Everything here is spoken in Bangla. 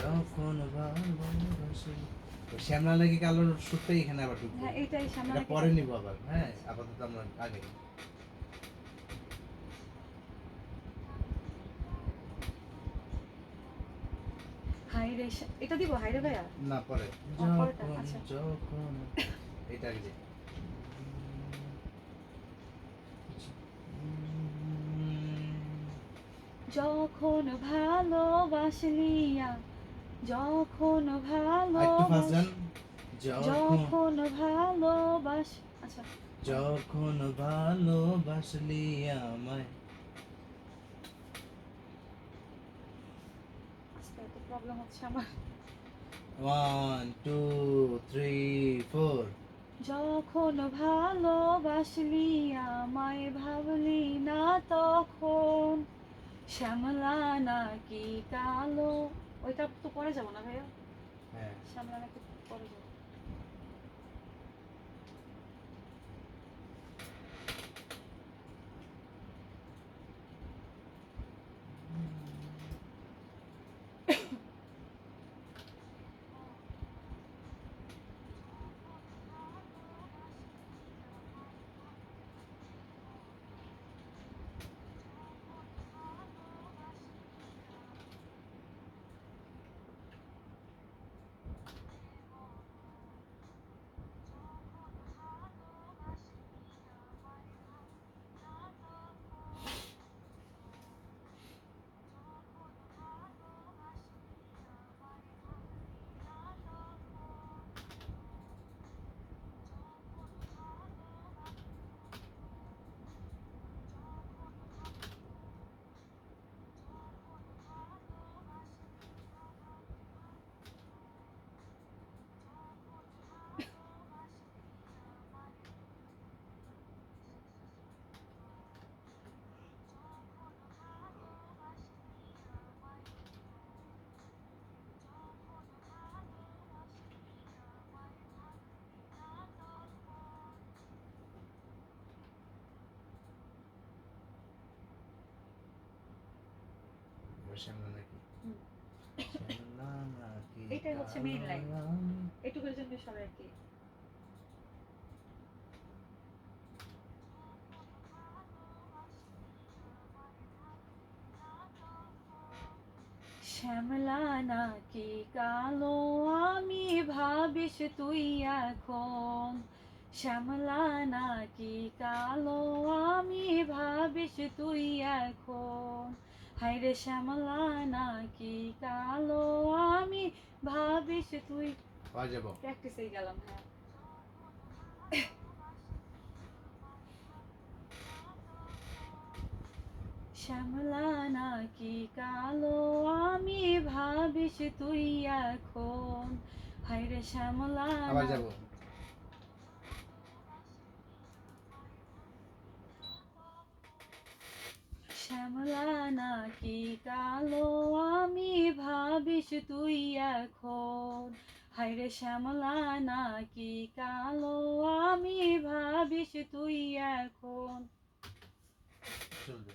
যখন ভালোবাসি শ্যামলা নাকি কালোর সুরটাই এখানে আবার ঢুকবে। হ্যাঁ এটাই শ্যামলা এটা নাকি পরে নিব আবার, হ্যাঁ আপাতত আমরা আগে হাই রে এটা দিব হাই রে ভাইয়া না পরে পরেরটা যখন আচ্ছা যখন এটা আগে যে যখন ভালোবাসলি যখন আরেকটু ফাস্ট ভালোবাস যান। যখন ভালোবাস আচ্ছা যখন ভালোবাসলি আমায়। আজকে এত প্রবলেম হচ্ছে আমার 1 2 3 4 যখন ভালোবাসলি আমায় ভাবলি না তখন শ্যামলা নাকি কালো ওইটা তো পরে যাবো না ভাইয়া হ্যাঁ শ্যামলা নাকি পরে যাবো শ্যামলা নাকি শ্যামলা নাকি এটাই হচ্ছে মেইন লাইন এটুকুর জন্য সবাই আর কি শ্যামলা নাকি কালো আমি ভাবিস তুই এখন শ্যামলা নাকি কালো আমি ভাবিস তুই এখন হায়রে শ্যামলা নাকি কালো আমি ভাবিস তুই যাবো প্র্যাকটিসেই গেলাম হ্যাঁ শ্যামলা নাকি কালো আমি ভাবিস তুই এখন হায়রে শ্যামলা আবার যাবো শ্যামলা নাকি কালো আমি ভাবিস তুই এখন হায়রে শ্যামলা নাকি কালো আমি ভাবিস তুই এখন চলবে